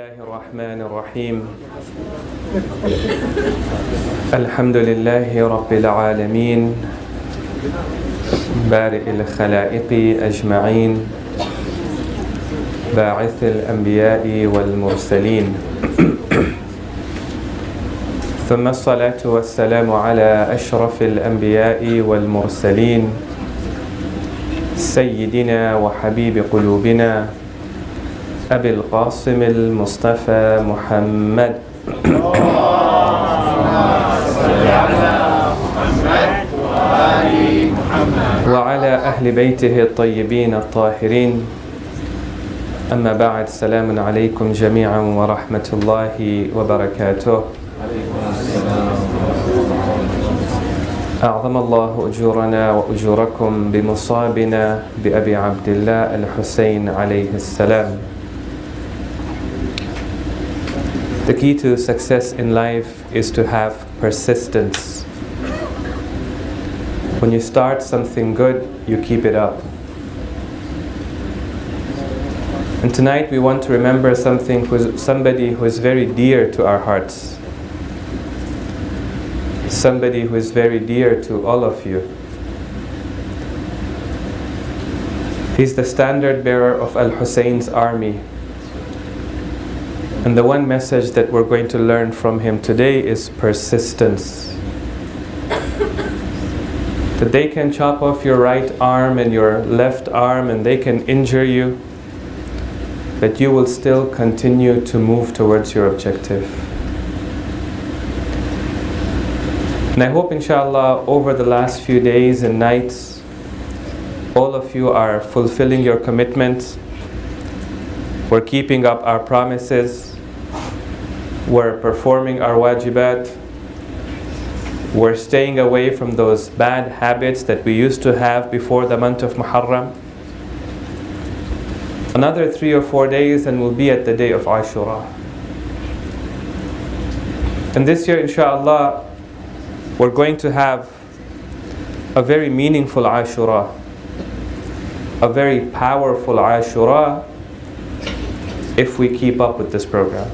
الله الرحمن الرحيم الحمد لله رب العالمين بارئ الخلائق أجمعين باعث الأنبياء والمرسلين ثم الصلاة والسلام على أشرف الأنبياء والمرسلين سيدنا وحبيب قلوبنا أبي القاسم المصطفى محمد وعلى أهل بيته الطيبين الطاهرين. أما بعد، السلام عليكم جميعا ورحمة الله وبركاته. أعظم الله أجورنا وأجوركم بمصابنا بأبي عبد الله الحسين عليه السلام. The key to success in life is to have persistence. When you start something good, you keep it up. And tonight we want to remember somebody who is very dear to our hearts. Somebody who is very dear to all of you. He's the standard bearer of Al-Hussein's army. And the one message that we're going to learn from him today is persistence. That they can chop off your right arm and your left arm and they can injure you, that you will still continue to move towards your objective. And I hope, inshallah, over the last few days and nights, all of you are fulfilling your commitments. We're keeping up our promises. We're performing our wajibat. We're staying away from those bad habits that we used to have before the month of Muharram. Another 3 or 4 days and we'll be at the day of Ashura. And this year, inshallah, we're going to have a very meaningful Ashura, a very powerful Ashura, if we keep up with this program.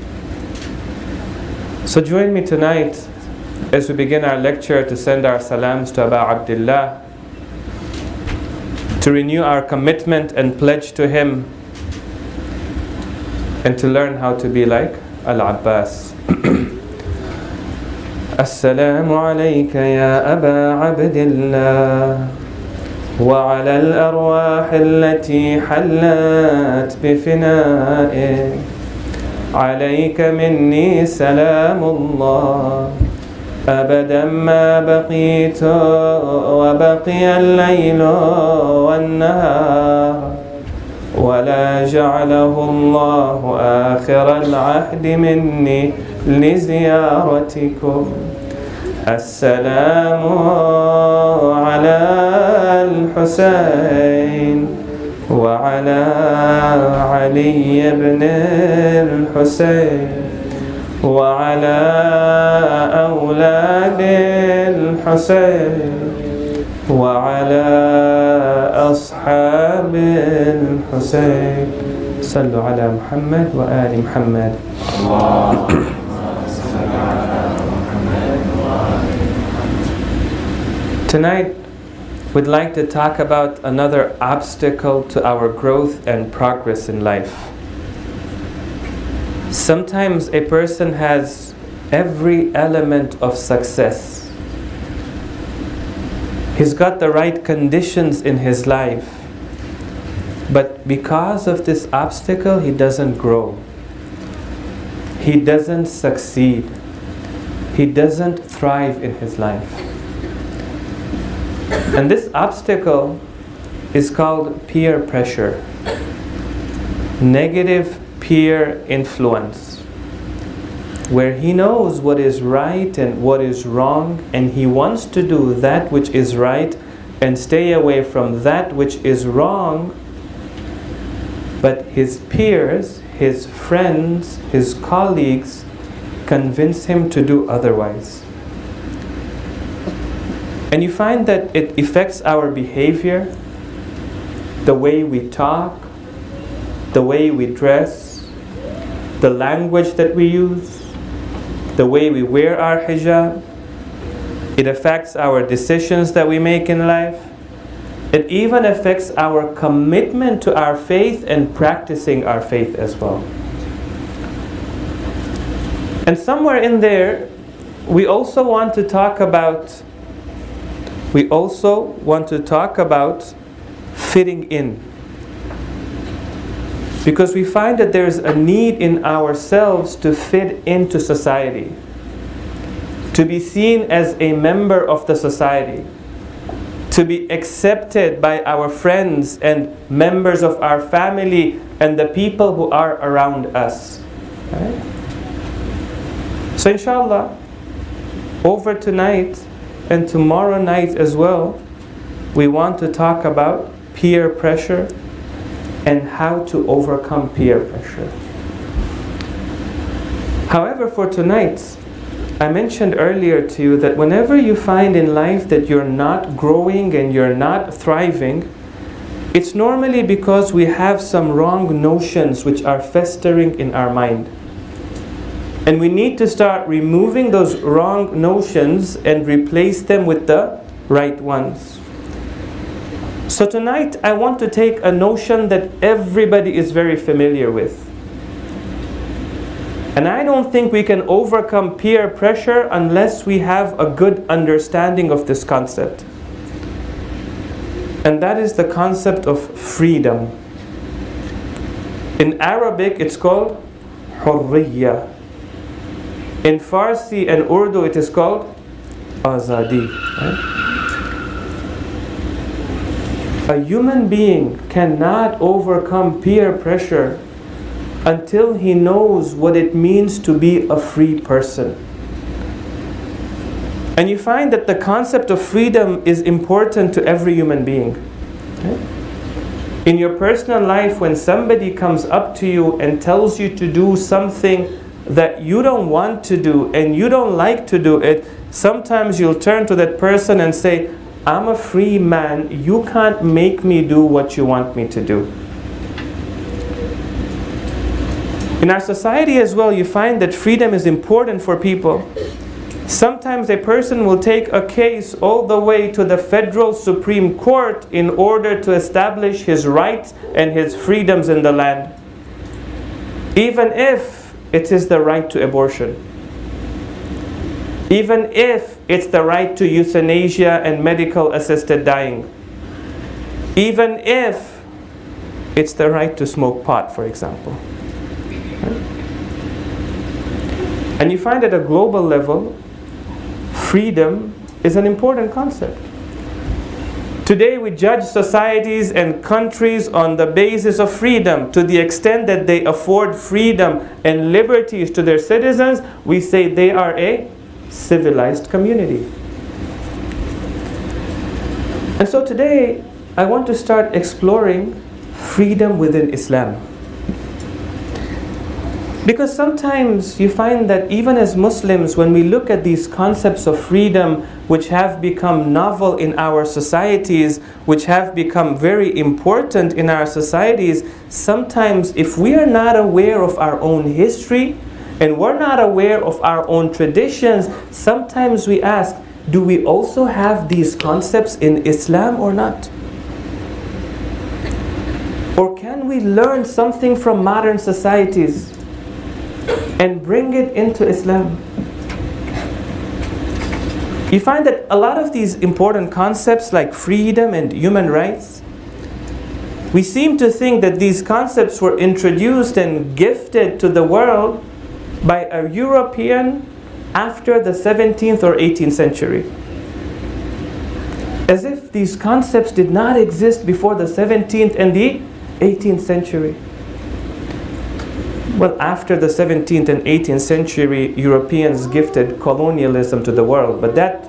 So join me tonight as we begin our lecture to send our salams to Abu Abdullah, to renew our commitment and pledge to him, and to learn how to be like Al-Abbas. Assalamu alayka ya Aba Abdillah وعلى الأرواح التي حلت بفنائك عليك مني سلام الله أبدا ما بقيت وبقي الليل والنهار ولا جعله الله آخر العهد مني لزيارتكم. السلام على الحسين وعلى علي بن الحسين وعلى أولاد الحسين وعلى أصحاب الحسين. صلوا على محمد وآل محمد. Tonight, we'd like to talk about another obstacle to our growth and progress in life. Sometimes a person has every element of success. He's got the right conditions in his life, but because of this obstacle, he doesn't grow. He doesn't succeed. He doesn't thrive in his life. And this obstacle is called peer pressure, negative peer influence, where he knows what is right and what is wrong, and he wants to do that which is right and stay away from that which is wrong, but his peers, his friends, his colleagues convince him to do otherwise. And you find that it affects our behavior, the way we talk, the way we dress, the language that we use, the way we wear our hijab. It affects our decisions that we make in life. It even affects our commitment to our faith and practicing our faith as well. And somewhere in there, we also want to talk about fitting in. Because we find that there's a need in ourselves to fit into society, to be seen as a member of the society, to be accepted by our friends and members of our family and the people who are around us. Right? So inshallah, over tonight and tomorrow night as well, we want to talk about peer pressure and how to overcome peer pressure. However, for tonight, I mentioned earlier to you that whenever you find in life that you're not growing and you're not thriving, it's normally because we have some wrong notions which are festering in our mind. And we need to start removing those wrong notions and replace them with the right ones. So tonight I want to take a notion that everybody is very familiar with. And I don't think we can overcome peer pressure unless we have a good understanding of this concept. And that is the concept of freedom. In Arabic it's called hurriya. In Farsi and Urdu it is called azadi. Right? A human being cannot overcome peer pressure until he knows what it means to be a free person. And you find that the concept of freedom is important to every human being. Okay? In your personal life, when somebody comes up to you and tells you to do something that you don't want to do and you don't like to do it, sometimes you'll turn to that person and say, I'm a free man, you can't make me do what you want me to do. In our society as well, you find that freedom is important for people. Sometimes a person will take a case all the way to the federal Supreme Court in order to establish his rights and his freedoms in the land, even if it is the right to abortion, even if it's the right to euthanasia and medical assisted dying, even if it's the right to smoke pot, for example. And you find at a global level, freedom is an important concept. Today we judge societies and countries on the basis of freedom. To the extent that they afford freedom and liberties to their citizens, we say they are a civilized community. And so today I want to start exploring freedom within Islam. Because sometimes you find that even as Muslims, when we look at these concepts of freedom which have become novel in our societies, which have become very important in our societies, sometimes if we are not aware of our own history and we're not aware of our own traditions, sometimes we ask, do we also have these concepts in Islam or not? Or can we learn something from modern societies and bring it into Islam? You find that a lot of these important concepts like freedom and human rights, we seem to think that these concepts were introduced and gifted to the world by a European after the 17th or 18th century. As if these concepts did not exist before the 17th and the 18th century. Well, after the 17th and 18th century, Europeans gifted colonialism to the world, but that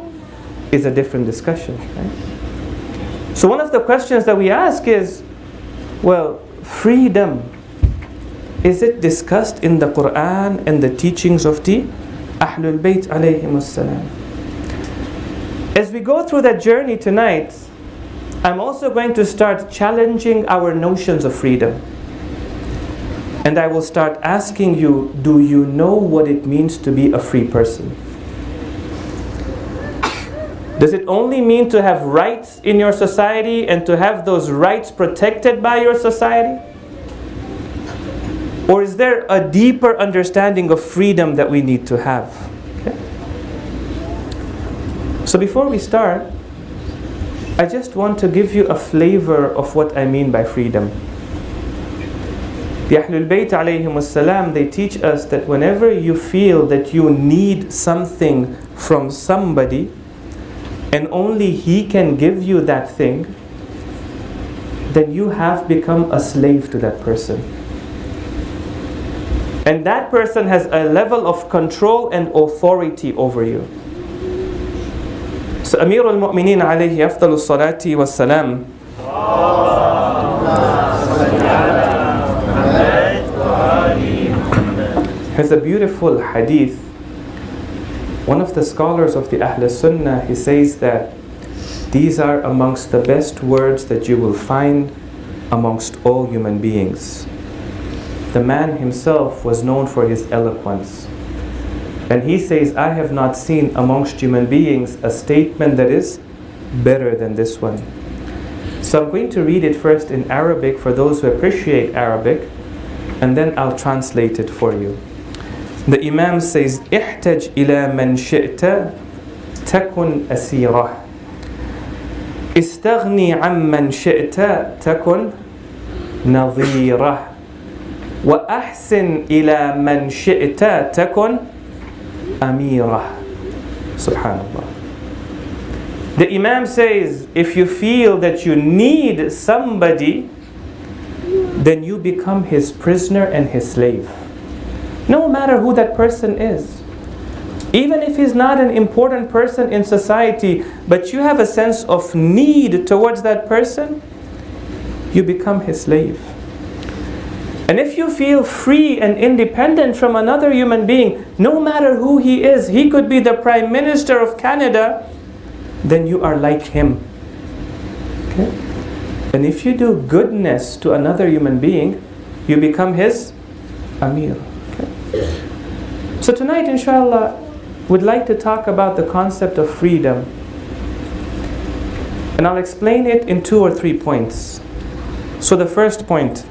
is a different discussion. Right? So one of the questions that we ask is, well, freedom, is it discussed in the Quran and the teachings of the Ahlul Bayt alayhimus salam? As we go through that journey tonight, I'm also going to start challenging our notions of freedom. And I will start asking you, do you know what it means to be a free person? Does it only mean to have rights in your society and to have those rights protected by your society? Or is there a deeper understanding of freedom that we need to have? Okay. So before we start, I just want to give you a flavor of what I mean by freedom. The Ahlul Bayt alayhim salam, they teach us that whenever you feel that you need something from somebody and only he can give you that thing, then you have become a slave to that person. And that person has a level of control and authority over you. So Amir al-Mu'mineen alayhi afdalu salati wa salam, has a beautiful hadith. One of the scholars of the Ahl Sunnah, he says that these are amongst the best words that you will find amongst all human beings. The man himself was known for his eloquence. And he says, I have not seen amongst human beings a statement that is better than this one. So I'm going to read it first in Arabic for those who appreciate Arabic, and then I'll translate it for you. The Imam says, احتج إلى من شئت تكن أسيره استغني عن من شئت تكن نظيره وأحسن إلى من شئت تكن أميره. Subhanallah. The Imam says, if you feel that you need somebody, then you become his prisoner and his slave. No matter who that person is. Even if he's not an important person in society, but you have a sense of need towards that person, you become his slave. And if you feel free and independent from another human being, no matter who he is, he could be the Prime Minister of Canada, then you are like him. Okay? And if you do goodness to another human being, you become his Amir. So tonight, inshallah, we'd like to talk about the concept of freedom. And I'll explain it in 2 or 3 points. So the first point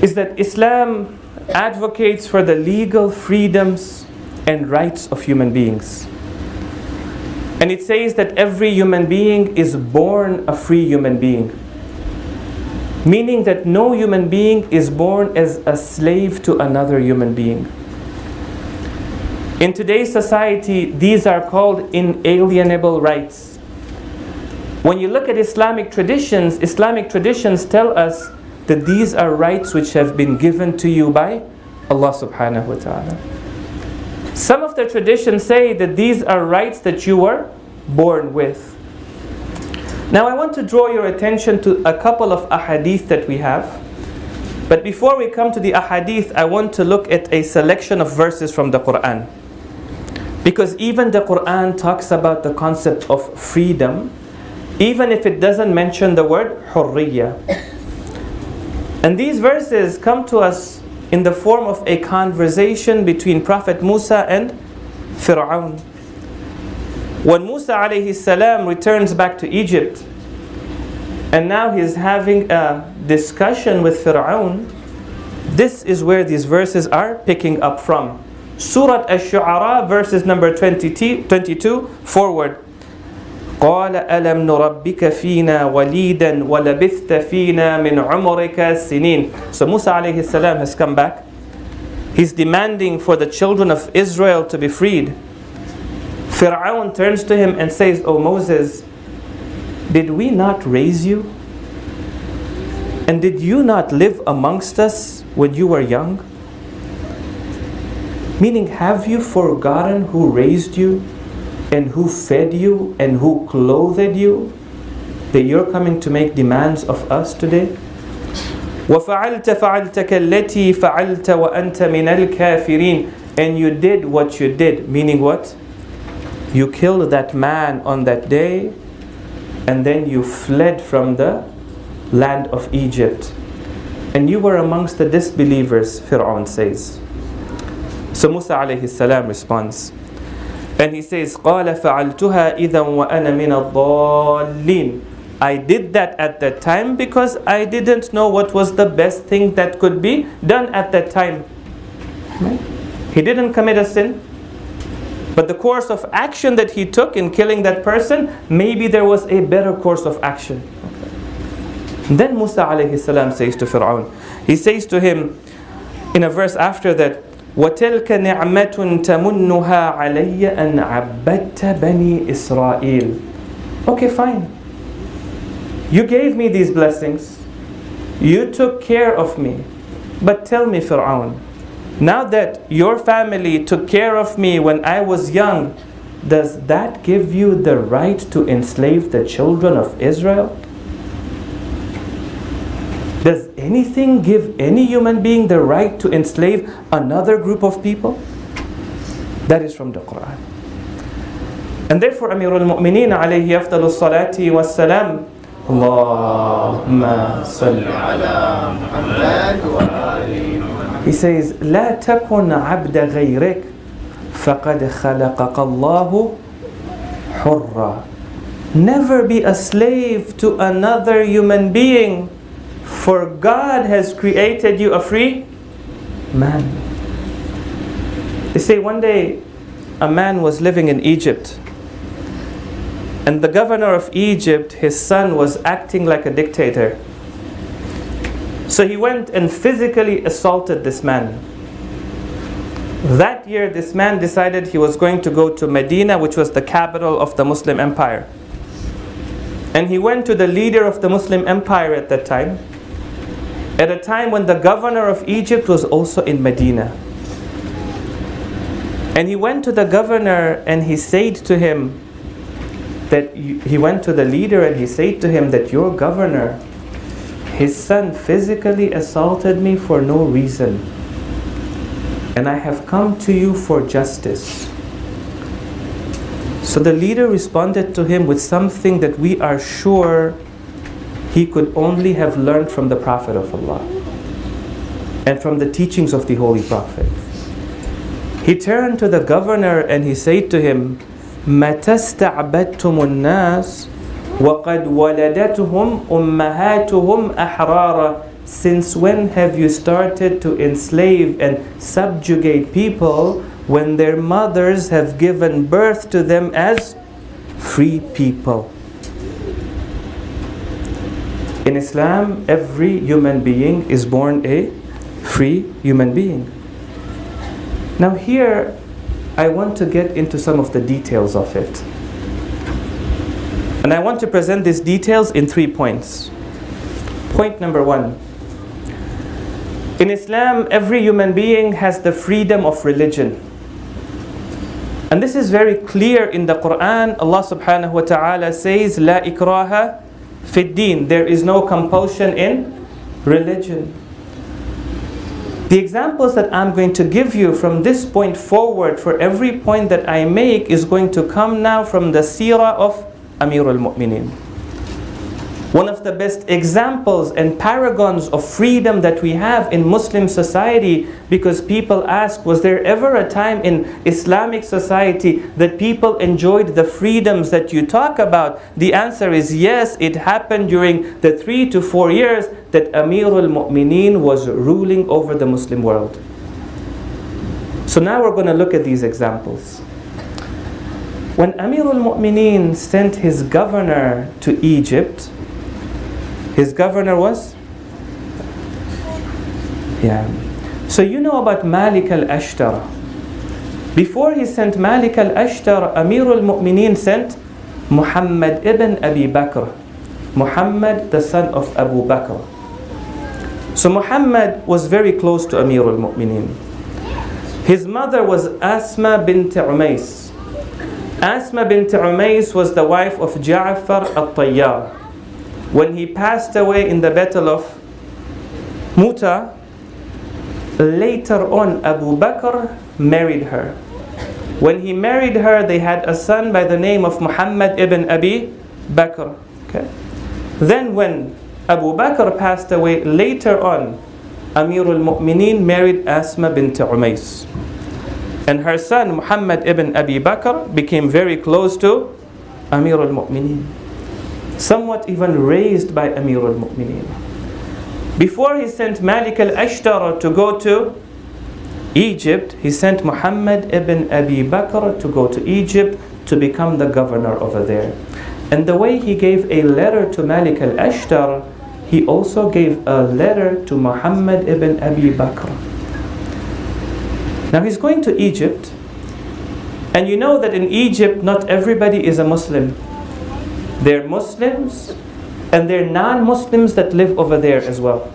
is that Islam advocates for the legal freedoms and rights of human beings. And it says that every human being is born a free human being. Meaning that no human being is born as a slave to another human being. In today's society, these are called inalienable rights. When you look at Islamic traditions tell us that these are rights which have been given to you by Allah subhanahu wa ta'ala. Some of the traditions say that these are rights that you were born with. Now I want to draw your attention to a couple of ahadith that we have. But before we come to the ahadith, I want to look at a selection of verses from the Quran. Because even the Quran talks about the concept of freedom, even if it doesn't mention the word hurriya. And these verses come to us in the form of a conversation between Prophet Musa and Fir'aun. When Musa alayhi salam returns back to Egypt, and now he's having a discussion with Fir'aun, this is where these verses are picking up from. Surah Ash-Shu'ara, verses number 22 forward. قال ألم نربك فينا وليدا ولبثت فينا من عمرك سنين. So Musa alayhi salam has come back. He's demanding for the children of Israel to be freed. Fir'aun turns to him and says, O Moses, did we not raise you? And did you not live amongst us when you were young? Meaning, have you forgotten who raised you and who fed you and who clothed you, that you're coming to make demands of us today? وَفَعَلْتَ فَعَلْتَكَ الَّتِي فَعَلْتَ وَأَنْتَ مِنَ الْكَافِرِينَ. And you did what you did, meaning what? You killed that man on that day, and then you fled from the land of Egypt. and you were amongst the disbelievers, Fir'aun says. So Musa alayhi salam responds, and he says, قَالَ فَعَلْتُهَا إِذًا وَأَنَا مِنَ الضَّالِّينَ. I did that at that time because I didn't know what was the best thing that could be done at that time. He didn't commit a sin, but the course of action that he took in killing that person, maybe there was a better course of action. Then Musa alayhi salam says to Fir'aun, he says to him in a verse after that, وَتِلْكَ نِعْمَةٌ تَمُنُّهَا عَلَيَّ أَنْ عَبَّدْتَ بَنِي إِسْرَائِيل. Okay, fine. You gave me these blessings. You took care of me. But tell me, Fir'aun, now that your family took care of me when I was young, does that give you the right to enslave the children of Israel? Does anything give any human being the right to enslave another group of people? That is from the Quran. And therefore Amirul Mu'mineen alayhi afdalus salati was salam, Allahumma salli ala Muhammad wa ali Muhammad. He says, لا تكن عبد غيرك فقد خلقك الله حرا. Never be a slave to another human being, for God has created you a free man. They say one day a man was living in Egypt, and the governor of Egypt, his son, was acting like a dictator. So he went and physically assaulted this man. That year this man decided he was going to go to Medina, which was the capital of the Muslim empire. And he went to the leader of the Muslim empire at that time, at a time when the governor of Egypt was also in Medina. And he went to the governor and he said to him that he went to the leader and he said to him that your governor, his son physically assaulted me for no reason, and I have come to you for justice. So the leader responded to him with something that we are sure he could only have learned from the Prophet of Allah and from the teachings of the Holy Prophet. He turned to the governor and he said to him, مَتَى اسْتَعْبَدْتُمُ النَّاسِ وَقَدْ وَلَدَتْهُمْ أُمَّهَاتُهُمْ أَحْرَارًا. Since when have you started to enslave and subjugate people when their mothers have given birth to them as free people? In Islam, every human being is born a free human being. Now here, I want to get into some of the details of it. And I want to present these details in 3 points. Point number 1. In Islam, every human being has the freedom of religion. And this is very clear in the Quran. Allah subhanahu wa ta'ala says, لا إكراها في الدين. There is no compulsion in religion. The examples that I'm going to give you from this point forward, for every point that I make, is going to come now from the seerah of Amirul Mu'mineen. One of the best examples and paragons of freedom that we have in Muslim society, because people ask, was there ever a time in Islamic society that people enjoyed the freedoms that you talk about? The answer is yes, it happened during the 3 to 4 years that Amirul Mu'mineen was ruling over the Muslim world. So now we're going to look at these examples. When Amirul Mu'mineen sent his governor to Egypt, his governor was? Yeah. So you know about Malik al-Ashtar. Before he sent Malik al-Ashtar, Amirul Mu'mineen sent Muhammad ibn Abi Bakr. Muhammad, the son of Abu Bakr. So Muhammad was very close to Amirul Mu'mineen. His mother was Asma bint Umays. Asma bint Umays was the wife of Ja'far al-Tayyar. When he passed away in the battle of Muta, later on Abu Bakr married her. When he married her, they had a son by the name of Muhammad ibn Abi Bakr. Okay. Then when Abu Bakr passed away later on, Amirul Mu'mineen married Asma bint Umays. And her son, Muhammad ibn Abi Bakr, became very close to Amirul Mu'mineen. Somewhat even raised by Amirul Mu'mineen. Before he sent Malik al-Ashtara to go to Egypt, he sent Muhammad ibn Abi Bakr to go to Egypt to become the governor over there. And the way he gave a letter to Malik al-Ashtar, he also gave a letter to Muhammad ibn Abi Bakr. Now he's going to Egypt, and you know that in Egypt not everybody is a Muslim. There are Muslims and there are non-Muslims that live over there as well.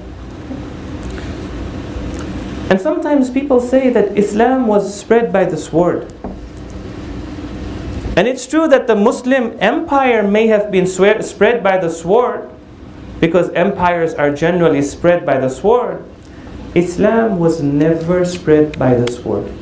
And sometimes people say that Islam was spread by the sword. And it's true that the Muslim empire may have been spread by the sword, because empires are generally spread by the sword. Islam was never spread by the sword.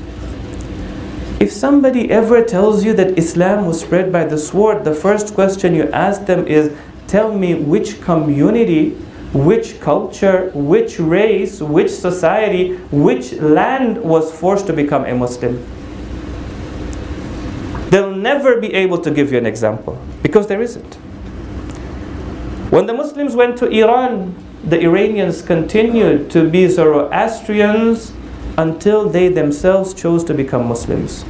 If somebody ever tells you that Islam was spread by the sword, the first question you ask them is, tell me which community, which culture, which race, which society, which land was forced to become a Muslim. They'll never be able to give you an example, because there isn't. When the Muslims went to Iran, the Iranians continued to be Zoroastrians until they themselves chose to become Muslims.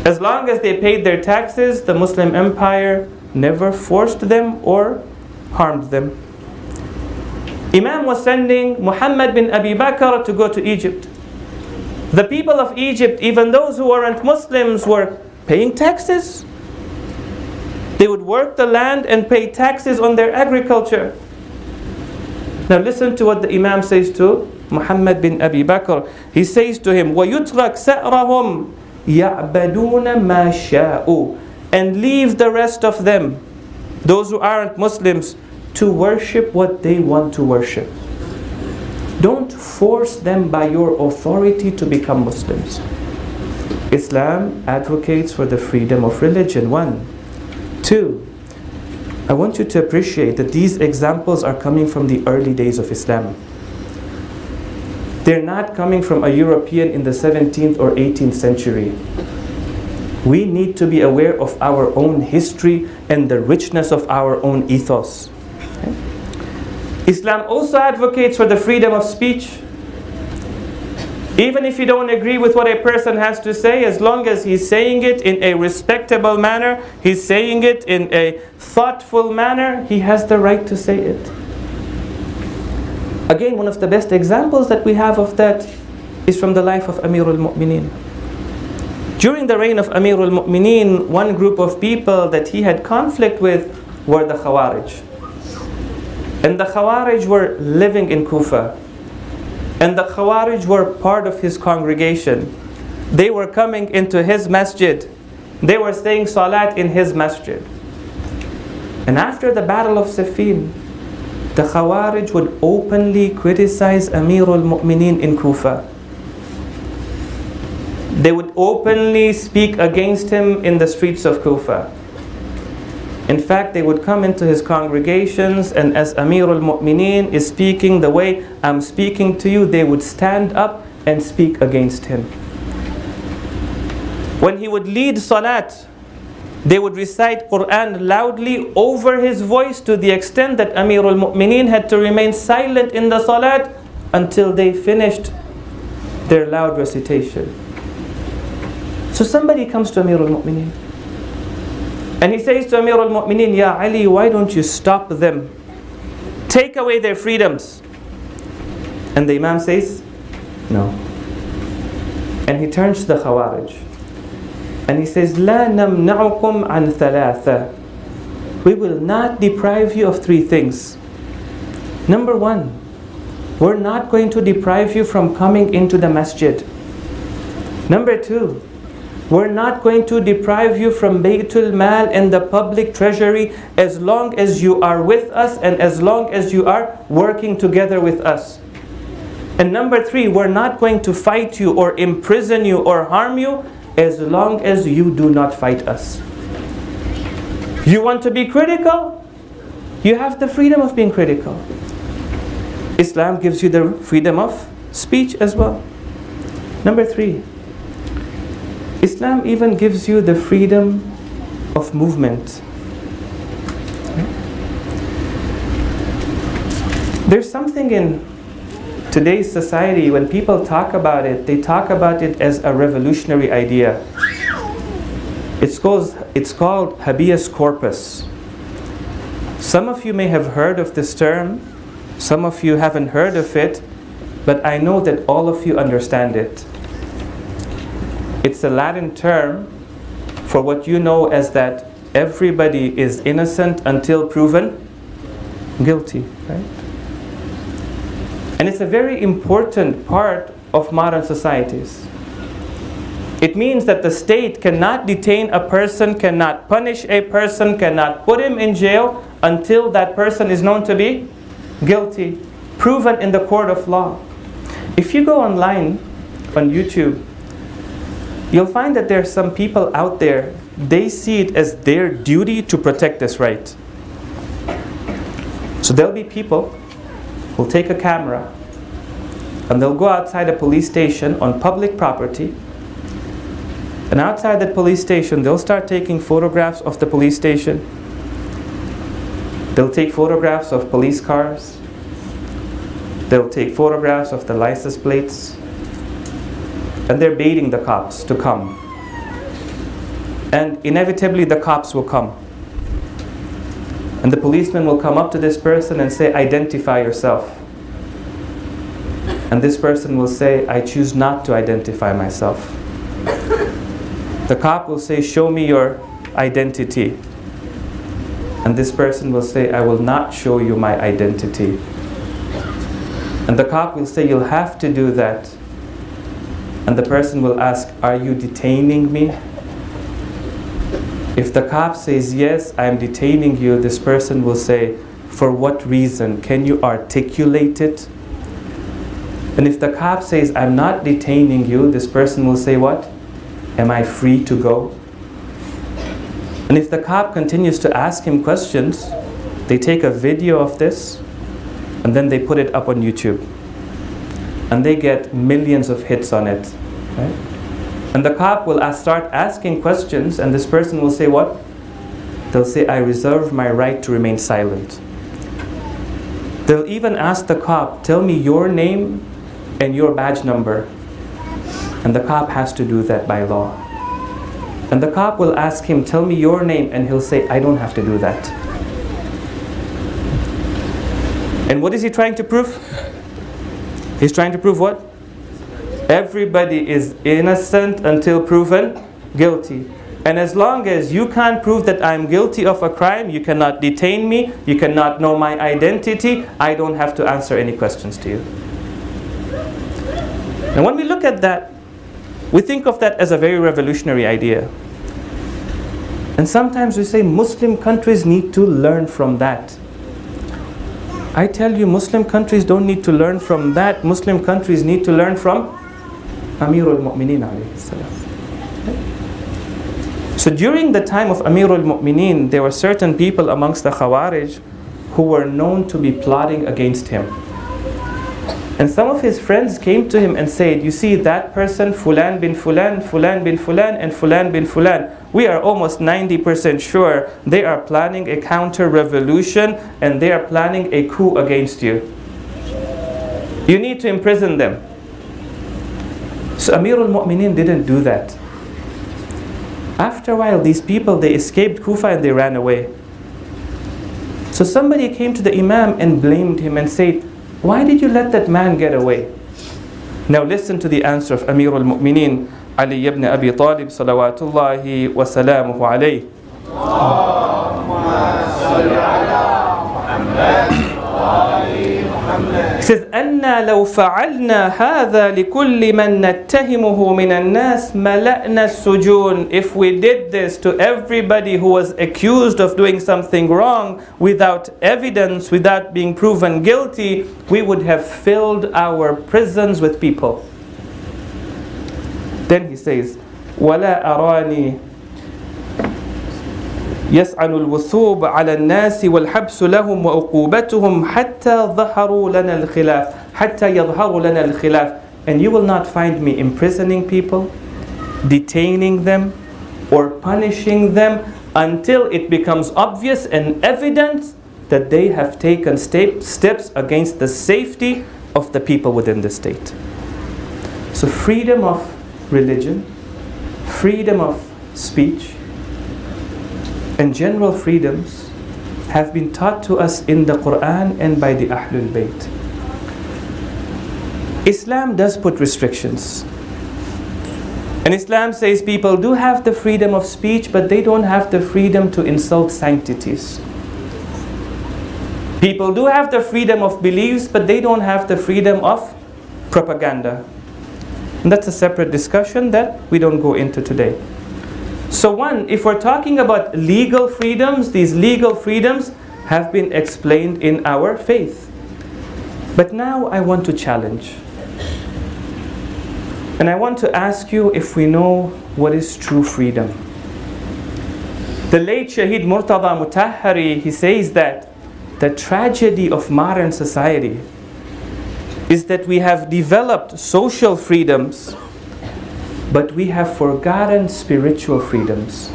As long as they paid their taxes, the Muslim empire never forced them or harmed them. Imam was sending Muhammad bin Abi Bakr to go to Egypt. The people of Egypt, even those who weren't Muslims, were paying taxes. They would work the land and pay taxes on their agriculture. Now listen to what the Imam says to Muhammad bin Abi Bakr. He says to him, وَيُتْرَكْ سَأْرَهُمْ يَعْبَدُونَ مَا شَاءُوا, and leave the rest of them, those who aren't Muslims, to worship what they want to worship. Don't force them by your authority to become Muslims. Islam advocates for the freedom of religion, 1. 2, I want you to appreciate that these examples are coming from the early days of Islam. They're not coming from a European in the 17th or 18th century. We need to be aware of our own history and the richness of our own ethos. Okay? Islam also advocates for the freedom of speech. Even if you don't agree with what a person has to say, as long as he's saying it in a respectable manner, he's saying it in a thoughtful manner, he has the right to say it. Again, one of the best examples that we have of that is from the life of Amirul Mu'mineen. During the reign of Amirul Mu'mineen, one group of people that he had conflict with were the Khawarij. And the Khawarij were living in Kufa. And the Khawarij were part of his congregation. They were coming into his masjid. They were saying salat in his masjid. And after the battle of Siffin, the Khawarij would openly criticize Amirul Mu'mineen in Kufa. They would openly speak against him in the streets of Kufa. In fact, they would come into his congregations, and as Amirul Mu'mineen is speaking the way I'm speaking to you, they would stand up and speak against him. When he would lead salat, they would recite Quran loudly over his voice, to the extent that Amirul Mu'mineen had to remain silent in the salat until they finished their loud recitation. So somebody comes to Amirul Mu'mineen and he says to Amirul Mu'mineen, Ya Ali, why don't you stop them? Take away their freedoms. And the Imam says, no. And he turns to the Khawarij and he says, لا نمنعكم عن ثلاثة. We will not deprive you of 3 things. Number 1, we're not going to deprive you from coming into the masjid. Number 2, we're not going to deprive you from Baytul Mal and the public treasury, as long as you are with us and as long as you are working together with us. And number 3, we're not going to fight you or imprison you or harm you, as long as you do not fight us. You want to be critical? You have the freedom of being critical. Islam gives you the freedom of speech as well. Number 3, Islam even gives you the freedom of movement. There's something in today's society, when people talk about it, they talk about it as a revolutionary idea. It's called habeas corpus. Some of you may have heard of this term, some of you haven't heard of it, but I know that all of you understand it. It's a Latin term for what you know as that everybody is innocent until proven guilty, right? And it's a very important part of modern societies. It means that the state cannot detain a person, cannot punish a person, cannot put him in jail until that person is known to be guilty, proven in the court of law. If you go online on YouTube, you'll find that there are some people out there, they see it as their duty to protect this right. So there'll be people who'll take a camera and they'll go outside a police station on public property, and outside that police station they'll start taking photographs of the police station. They'll take photographs of police cars. They'll take photographs of the license plates. And they're baiting the cops to come. And inevitably the cops will come. And the policeman will come up to this person and say, "Identify yourself." And this person will say, "I choose not to identify myself." The cop will say, "Show me your identity." And this person will say, "I will not show you my identity." And the cop will say, "You'll have to do that." And the person will ask, "Are you detaining me?" If the cop says, "Yes, I am detaining you," this person will say, "For what reason? Can you articulate it?" And if the cop says, "I'm not detaining you," this person will say, "What? Am I free to go?" And if the cop continues to ask him questions, they take a video of this and then they put it up on YouTube. And they get millions of hits on it. Right? And the cop will start asking questions, and this person will say what? They'll say, "I reserve my right to remain silent." They'll even ask the cop, "Tell me your name and your badge number." And the cop has to do that by law. And the cop will ask him, "Tell me your name," and he'll say, "I don't have to do that." And what is he trying to prove? He's trying to prove what? Everybody is innocent until proven guilty. And as long as you can't prove that I'm guilty of a crime, you cannot detain me, you cannot know my identity, I don't have to answer any questions to you. And when we look at that, we think of that as a very revolutionary idea. And sometimes we say Muslim countries need to learn from that. I tell you, Muslim countries don't need to learn from that. Muslim countries need to learn from Amirul Mu'mineen alayhi salam. So during the time of Amirul Mu'mineen, there were certain people amongst the Khawarij who were known to be plotting against him. And some of his friends came to him and said, "You see that person, Fulan bin Fulan, Fulan bin Fulan, and Fulan bin Fulan, we are almost 90% sure they are planning a counter-revolution and they are planning a coup against you. You need to imprison them." So Amirul Mu'mineen didn't do that. After a while, these people, they escaped Kufa and they ran away. So somebody came to the Imam and blamed him and said, "Why did you let that man get away?" Now listen to the answer of Amirul Mu'mineen, Ali ibn Abi Talib, salawatullahi wa salamuhu alayhi. He says, "أَنَّا لَوْ فَعَلْنَا هَذَا لِكُلِّ مَنْ نَتَّهِمُهُ مِنَ النَّاسِ مَلَأْنَا السُّجُونَ." If we did this to everybody who was accused of doing something wrong without evidence, without being proven guilty, we would have filled our prisons with people. Then he says, وَلَا أَرَانِي يسعن الوثوب على الناس والحبس لهم وعقوبتهم حتى ظهروا لنا الخلاف حتى يظهروا لنا الخلاف. And you will not find me imprisoning people, detaining them, or punishing them until it becomes obvious and evident that they have taken steps against the safety of the people within the state. So freedom of religion, freedom of speech, and general freedoms have been taught to us in the Quran and by the Ahlul Bayt. Islam does put restrictions. And Islam says people do have the freedom of speech, but they don't have the freedom to insult sanctities. People do have the freedom of beliefs, but they don't have the freedom of propaganda. And that's a separate discussion that we don't go into today. So one, if we're talking about legal freedoms, these legal freedoms have been explained in our faith. But now I want to challenge. And I want to ask you if we know what is true freedom. The late Sheikh Murtaza Bachoo, he says that the tragedy of modern society is that we have developed social freedoms, but we have forgotten spiritual freedoms.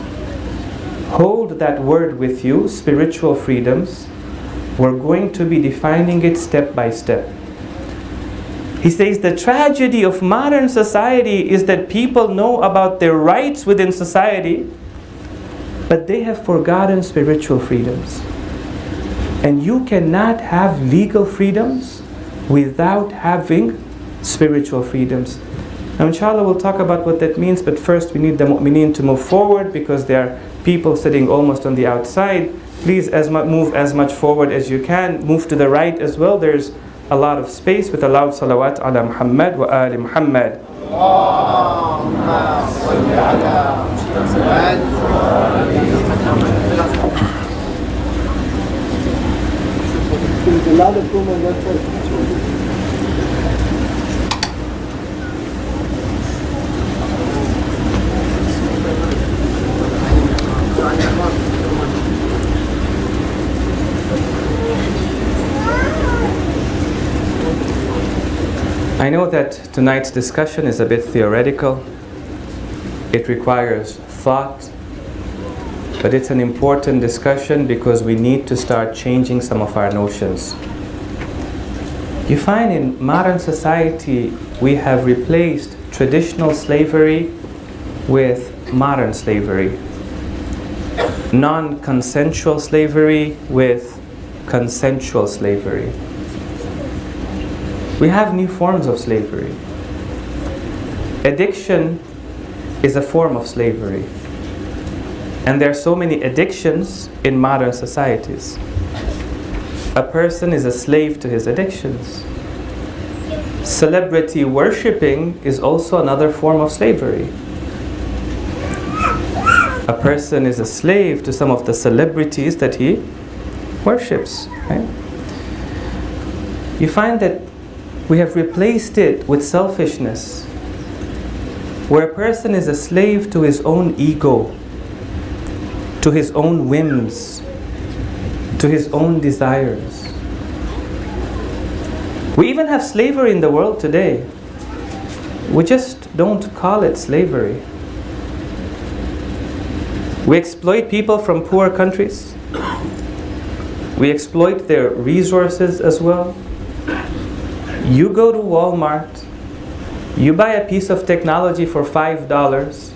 Hold that word with you, spiritual freedoms. We're going to be defining it step by step. He says the tragedy of modern society is that people know about their rights within society, but they have forgotten spiritual freedoms. And you cannot have legal freedoms without having spiritual freedoms. Now inshallah we'll talk about what that means, but first we need the mu'mineen to move forward because there are people sitting almost on the outside. Please move as much forward as you can. Move to the right as well. There's a lot of space with a loud salawat ala Muhammad wa ali Muhammad. Allahumma salli ala Muhammad. I know that tonight's discussion is a bit theoretical. It requires thought, but it's an important discussion because we need to start changing some of our notions. You find in modern society we have replaced traditional slavery with modern slavery, non-consensual slavery with consensual slavery. We have new forms of slavery. Addiction is a form of slavery. And there are so many addictions in modern societies. A person is a slave to his addictions. Celebrity worshipping is also another form of slavery. A person is a slave to some of the celebrities that he worships. Right? You find that we have replaced it with selfishness, where a person is a slave to his own ego, to his own whims, to his own desires. We even have slavery in the world today. We just don't call it slavery. We exploit people from poor countries. We exploit their resources as well. You go to Walmart, you buy a piece of technology for $5.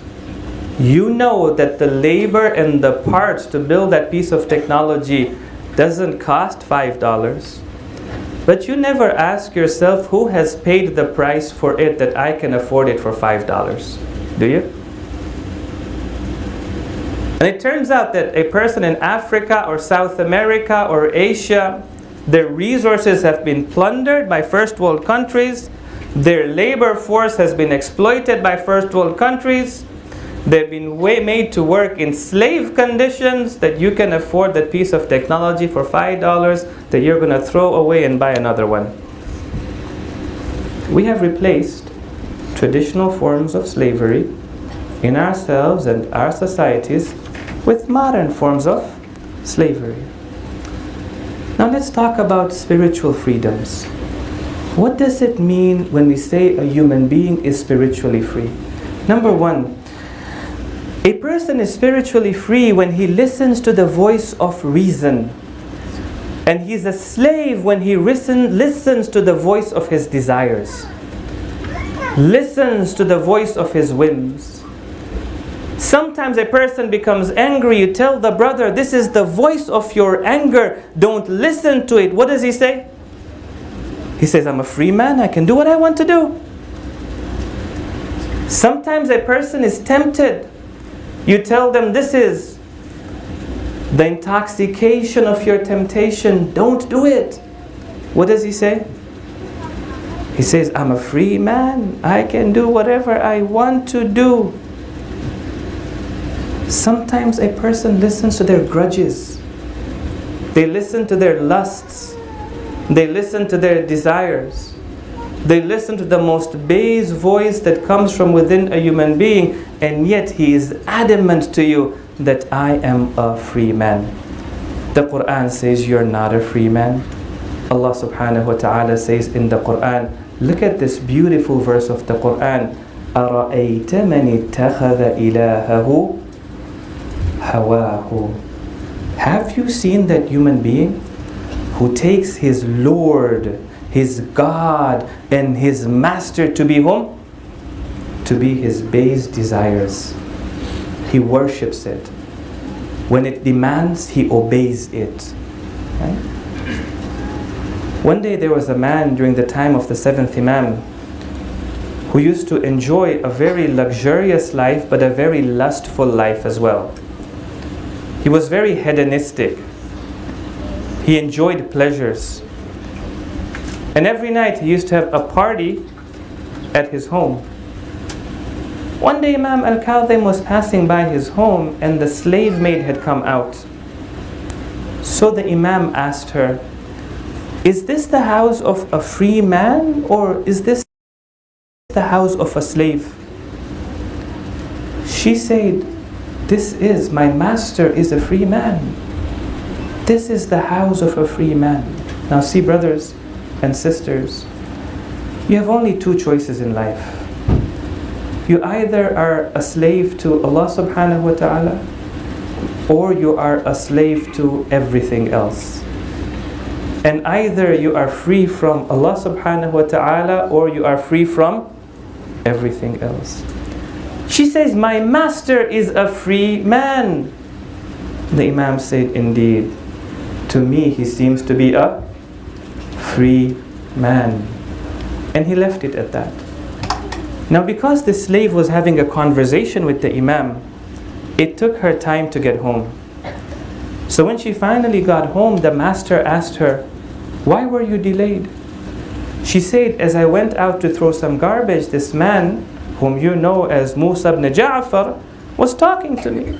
You know that the labor and the parts to build that piece of technology doesn't cost $5. But you never ask yourself who has paid the price for it that I can afford it for $5. Do you? And it turns out that a person in Africa or South America or Asia, their resources have been plundered by first world countries. Their labor force has been exploited by first world countries. They've been made to work in slave conditions that you can afford that piece of technology for $5 that you're going to throw away and buy another one. We have replaced traditional forms of slavery in ourselves and our societies with modern forms of slavery. Now let's talk about spiritual freedoms. What does it mean when we say a human being is spiritually free? Number one, a person is spiritually free when he listens to the voice of reason. And he's a slave when he listens to the voice of his desires. Listens to the voice of his whims. Sometimes a person becomes angry. You tell the brother, this is the voice of your anger. Don't listen to it. What does he say? He says, I'm a free man. I can do what I want to do. Sometimes a person is tempted. You tell them, this is the intoxication of your temptation. Don't do it. What does he say? He says, I'm a free man. I can do whatever I want to do. Sometimes a person listens to their grudges. They listen to their lusts. They listen to their desires. They listen to the most base voice that comes from within a human being, and yet he is adamant to you that I am a free man. The Quran says you're not a free man. Allah subhanahu wa ta'ala says in the Quran, look at this beautiful verse of the Quran, أَرَأَيْتَ مَنِ اتَّخَذَ إِلَهَهُ هَوَاهُ. Have you seen that human being who takes his Lord, his God, and his master to be whom? To be his base desires. He worships it. When it demands, he obeys it. Right? One day there was a man during the time of the 7th Imam who used to enjoy a very luxurious life but a very lustful life as well. He was very hedonistic. He enjoyed pleasures. And every night he used to have a party at his home. One day Imam Al-Kadhim was passing by his home and the slave maid had come out. So the Imam asked her, is this the house of a free man or is this the house of a slave? She said, my master is a free man. This is the house of a free man. Now see, brothers and sisters, you have only two choices in life. You either are a slave to Allah subhanahu wa ta'ala, or you are a slave to everything else. And either you are free from Allah subhanahu wa ta'ala, or you are free from everything else. She says, my master is a free man. The Imam said, indeed, to me he seems to be a free man. And he left it at that. Now because the slave was having a conversation with the Imam, it took her time to get home. So when she finally got home, the master asked her, why were you delayed? She said, as I went out to throw some garbage, this man, whom you know as Musa ibn Ja'far, was talking to me.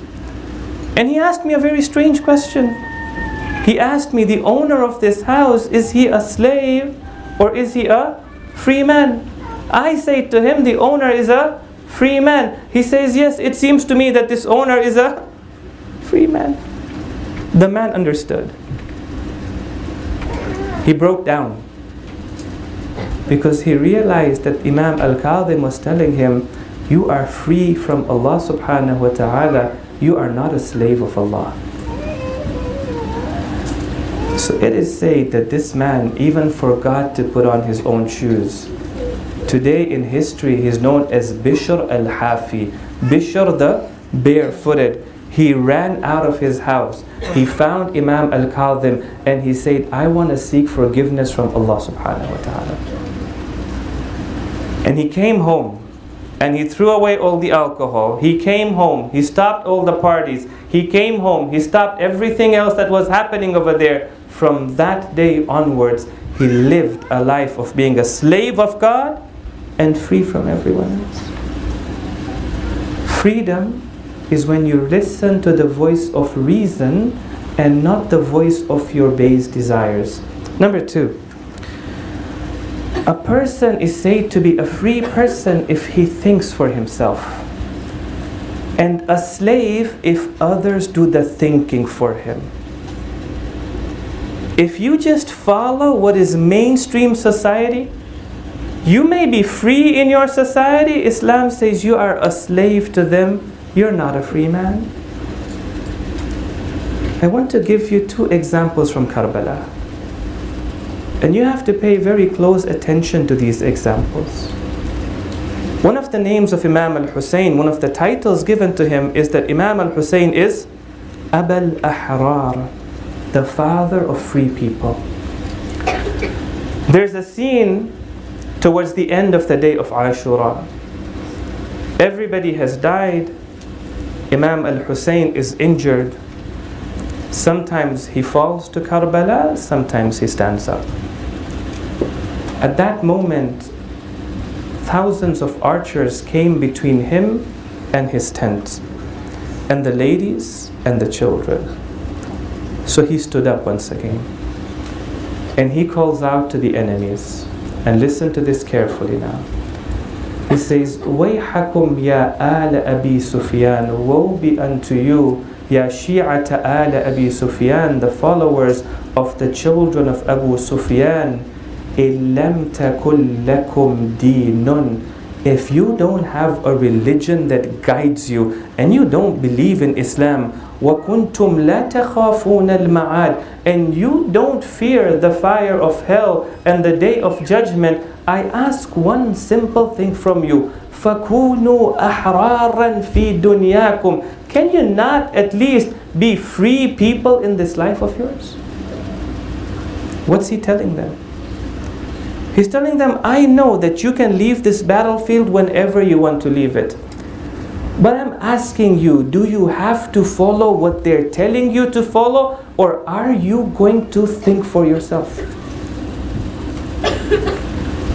And he asked me a very strange question. He asked me, the owner of this house, is he a slave or is he a free man? I say to him, the owner is a free man. He says, yes, it seems to me that this owner is a free man. The man understood. He broke down because he realized that Imam Al-Kadhim was telling him, you are free from Allah subhanahu wa ta'ala. You are not a slave of Allah. So it is said that this man even forgot to put on his own shoes. Today in history he is known as Bishr al-Hafi. Bishr the barefooted. He ran out of his house. He found Imam Al-Kadhim and he said, I want to seek forgiveness from Allah subhanahu wa ta'ala. And he came home and he threw away all the alcohol. He came home. He stopped all the parties. He came home. He stopped everything else that was happening over there. From that day onwards, he lived a life of being a slave of God and free from everyone else. Freedom is when you listen to the voice of reason and not the voice of your base desires. Number two, a person is said to be a free person if he thinks for himself. and a slave if others do the thinking for him. If you just follow what is mainstream society, you may be free in your society. Islam says you are a slave to them. You're not a free man. I want to give you two examples from Karbala. And you have to pay very close attention to these examples. One of the names of Imam al-Hussein, one of the titles given to him is that Imam al-Hussein is Abul Ahrar, the father of free people. There's a scene towards the end of the day of Ashura. Everybody has died. Imam al-Hussein is injured. Sometimes he falls to Karbala, sometimes he stands up. At that moment, thousands of archers came between him and his tent, and the ladies and the children. So he stood up once again, and he calls out to the enemies. And listen to this carefully now. He says, وَيْحَكُمْ يَا آلَ أَبِي سُفْيَانُ, woe be unto you, Ya Shi'ata ala Abi Sufyan, the followers of the children of Abu Sufyan, إِلَّمْ تَكُلْ لَكُمْ دِينٌ, if you don't have a religion that guides you and you don't believe in Islam, وَكُنْتُمْ لَا تَخَافُونَ الْمَعَادِ, and you don't fear the fire of hell and the day of judgment, I ask one simple thing from you, فَكُونُوا أَحْرَارًا فِي دُنْيَاكُمْ, can you not at least be free people in this life of yours? What's he telling them? He's telling them, I know that you can leave this battlefield whenever you want to leave it. But I'm asking you, do you have to follow what they're telling you to follow, or are you going to think for yourself?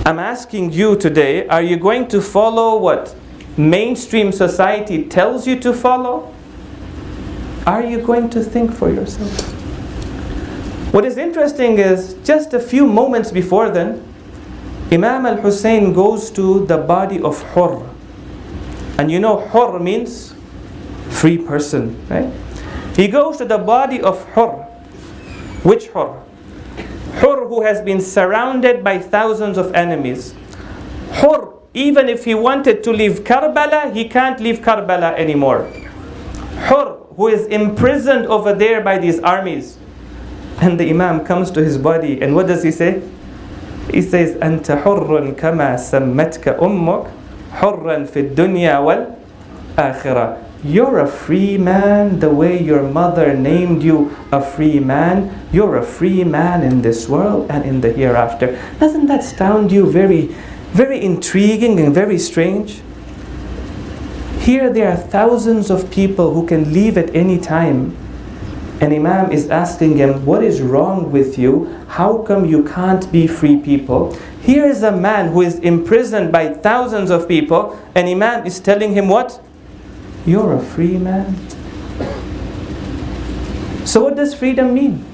I'm asking you today, are you going to follow what mainstream society tells you to follow? Are you going to think for yourself? What is interesting is, just a few moments before then, Imam al-Hussein goes to the body of Hurr. And you know Hurr means free person, right? He goes to the body of Hurr. Which Hurr? Hurr who has been surrounded by thousands of enemies. Hurr, even if he wanted to leave Karbala, he can't leave Karbala anymore. Hurr, who is imprisoned over there by these armies. And the Imam comes to his body, and what does he say? He says, أنت حر كما سمتك أمك حرا في الدنيا والآخرة. You're a free man the way your mother named you a free man. You're a free man in this world and in the hereafter. Doesn't that sound you very, very intriguing and very strange? Here there are thousands of people who can leave at any time. And Imam is asking him, what is wrong with you? How come you can't be free people? Here is a man who is imprisoned by thousands of people, and Imam is telling him what? You're a free man. So what does freedom mean?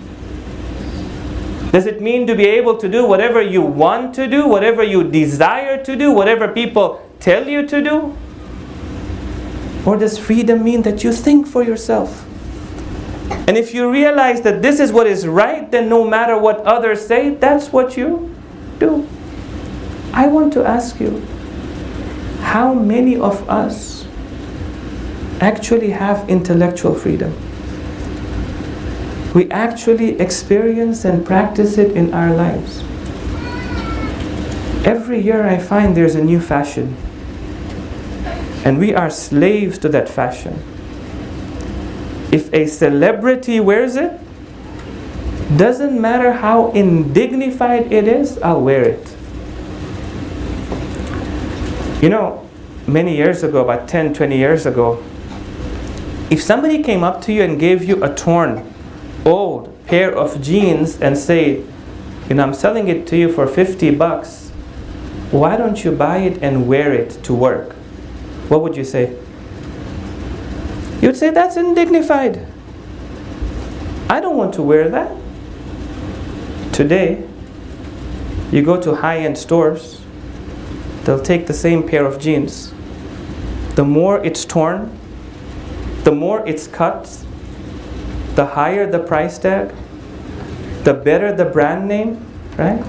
Does it mean to be able to do whatever you want to do, whatever you desire to do, whatever people tell you to do? Or does freedom mean that you think for yourself? And if you realize that this is what is right, then no matter what others say, that's what you do. I want to ask you, how many of us actually have intellectual freedom? We actually experience and practice it in our lives. Every year I find there's a new fashion, and we are slaves to that fashion. If a celebrity wears it, doesn't matter how indignified it is, I'll wear it. You know, many years ago, about 10, 20 years ago, if somebody came up to you and gave you a torn, old pair of jeans and said, you know, I'm selling it to you for $50, why don't you buy it and wear it to work? What would you say? You'd say, that's indignified. I don't want to wear that. Today, you go to high-end stores, they'll take the same pair of jeans. The more it's torn, the more it's cut, the higher the price tag, the better the brand name, right?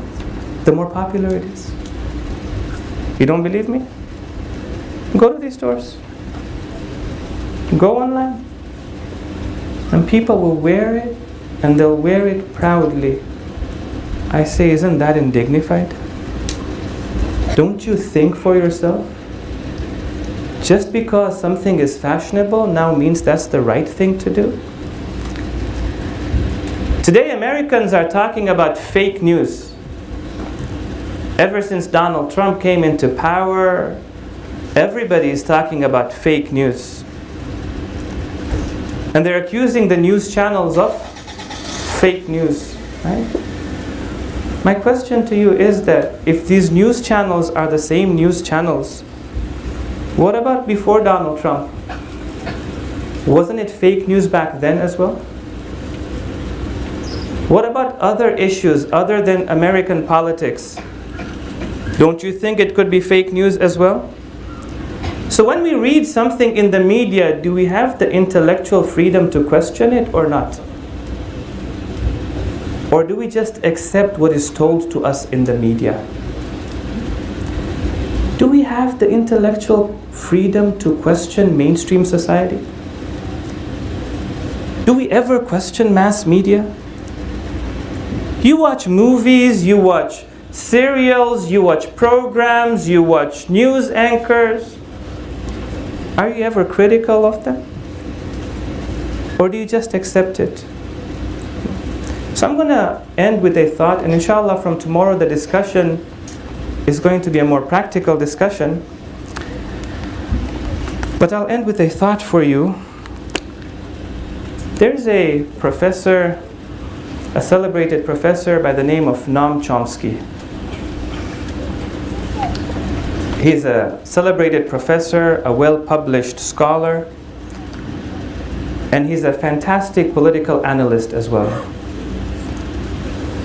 The more popular it is. You don't believe me? Go to these stores. Go online. And people will wear it, and they'll wear it proudly. I say, isn't that indignified? Don't you think for yourself? Just because something is fashionable now means that's the right thing to do? Today, Americans are talking about fake news. Ever since Donald Trump came into power, everybody is talking about fake news. And they're accusing the news channels of fake news, right? My question to you is that if these news channels are the same news channels, what about before Donald Trump? Wasn't it fake news back then as well? What about other issues other than American politics? Don't you think it could be fake news as well? So when we read something in the media, do we have the intellectual freedom to question it or not? Or do we just accept what is told to us in the media? Do we have the intellectual freedom to question mainstream society? Do we ever question mass media? You watch movies, you watch serials, you watch programs, you watch news anchors. Are you ever critical of them? Or do you just accept it? So I'm going to end with a thought, and inshallah from tomorrow the discussion is going to be a more practical discussion. But I'll end with a thought for you. There's a professor, a celebrated professor by the name of Noam Chomsky. He's a celebrated professor, a well-published scholar, and he's a fantastic political analyst as well.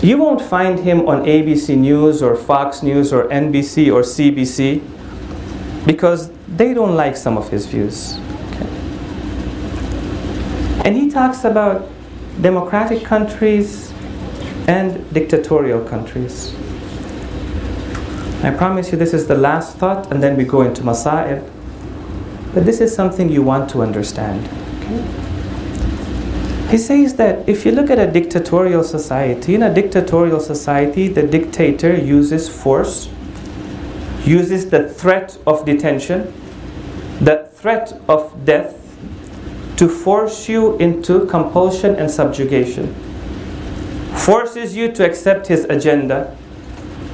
You won't find him on ABC News or Fox News or NBC or CBC because they don't like some of his views. Okay. And he talks about democratic countries and dictatorial countries. I promise you this is the last thought, and then we go into Masa'ib. But this is something you want to understand. Okay? He says that if you look at a dictatorial society, in a dictatorial society, the dictator uses force, uses the threat of detention, the threat of death, to force you into compulsion and subjugation. Forces you to accept his agenda,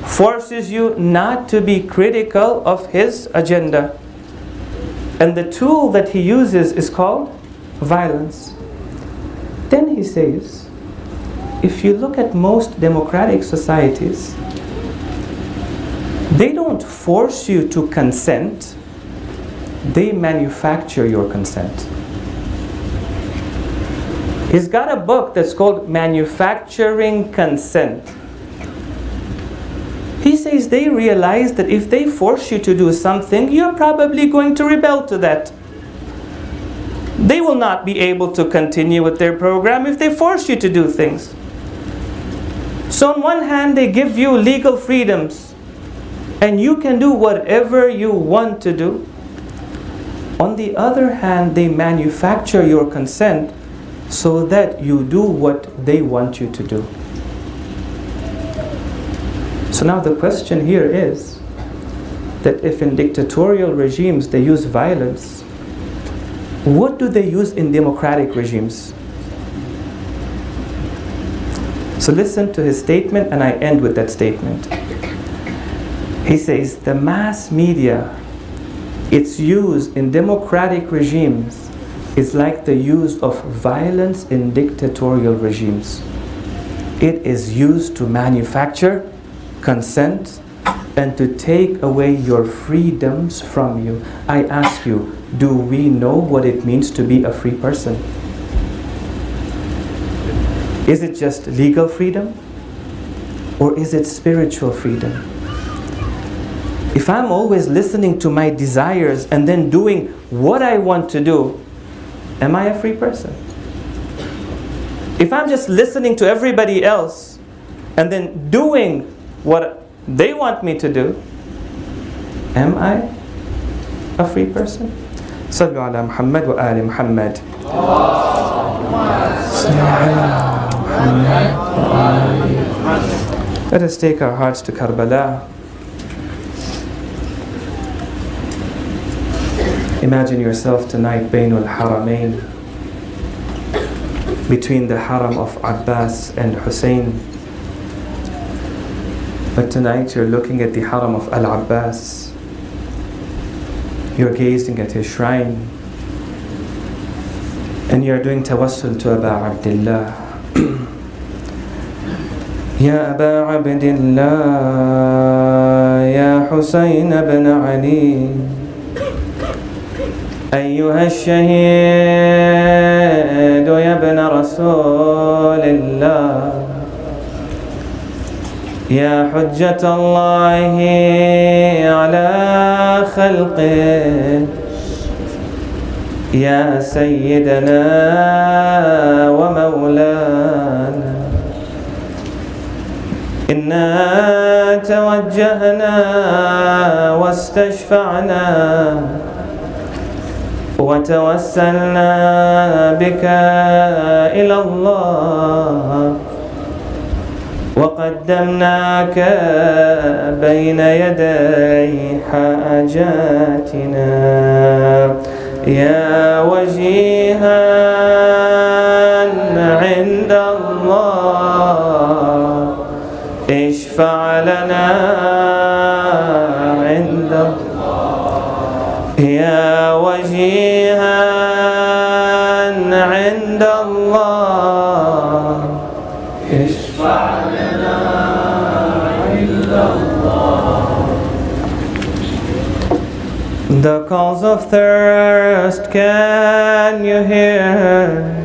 forces you not to be critical of his agenda. And the tool that he uses is called violence. Then he says, if you look at most democratic societies, they don't force you to consent, they manufacture your consent. He's got a book that's called Manufacturing Consent. He says they realize that if they force you to do something, you're probably going to rebel to that. They will not be able to continue with their program if they force you to do things. So on one hand, they give you legal freedoms, and you can do whatever you want to do. On the other hand, they manufacture your consent so that you do what they want you to do. So now the question here is that if in dictatorial regimes they use violence, what do they use in democratic regimes? So listen to his statement, and I end with that statement. He says, the mass media, its use in democratic regimes is like the use of violence in dictatorial regimes. It is used to manufacture consent and to take away your freedoms from you. I ask you, do we know what it means to be a free person? Is it just legal freedom? Or is it spiritual freedom? If I'm always listening to my desires and then doing what I want to do, Am I a free person? If I'm just listening to everybody else and then doing what they want me to do, am I a free person? صلوا على محمد وآل محمد. Let us take our hearts to Karbala. Imagine yourself tonight Bainul Haramain, between the Haram of Abbas and Hussein. But tonight you're looking at the Haram of Al-Abbas. You're gazing at his shrine. And you're doing tawassul to Aba Abdullah. Ya Aba Abdullah, Ya Hussein ibn Ali, أيها الشهيد يا ابن رسول الله، يا حجة الله على خلقه، يا سيدنا ومولانا، إنا توجهنا واستشفعنا وتوسلنا بك إلى الله وقدمناك بين يدي حاجاتنا يا وجيها عند الله اشفع لنا عند الله يا وجيها عند الله اشفع لنا عند الله. The calls of thirst, can you hear?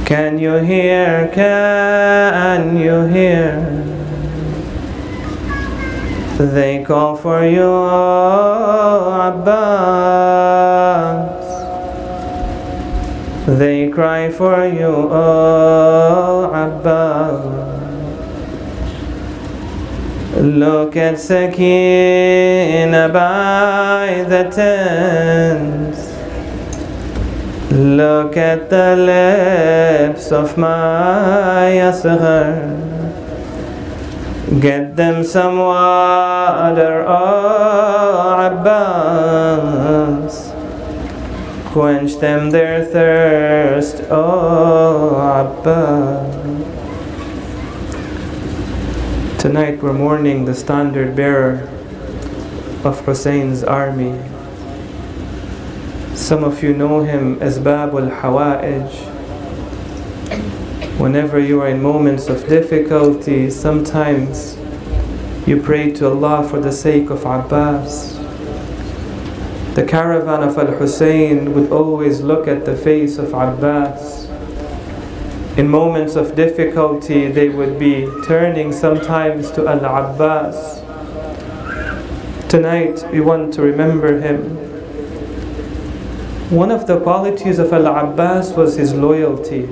Can you hear? Can you hear? They call for you, Abbas. They cry for you, Abbas. Look at Sakina by the tents. Look at the lips of my Asghar. Get them some water, oh Abbas. Quench them their thirst, oh Abbas. Tonight we're mourning the standard bearer of Hussein's army. Some of you know him as Babul Hawa'ij. Whenever you are in moments of difficulty, sometimes you pray to Allah for the sake of Abbas. The caravan of Al-Hussein would always look at the face of Abbas. In moments of difficulty, they would be turning sometimes to Al-Abbas. Tonight, we want to remember him. One of the qualities of Al-Abbas was his loyalty.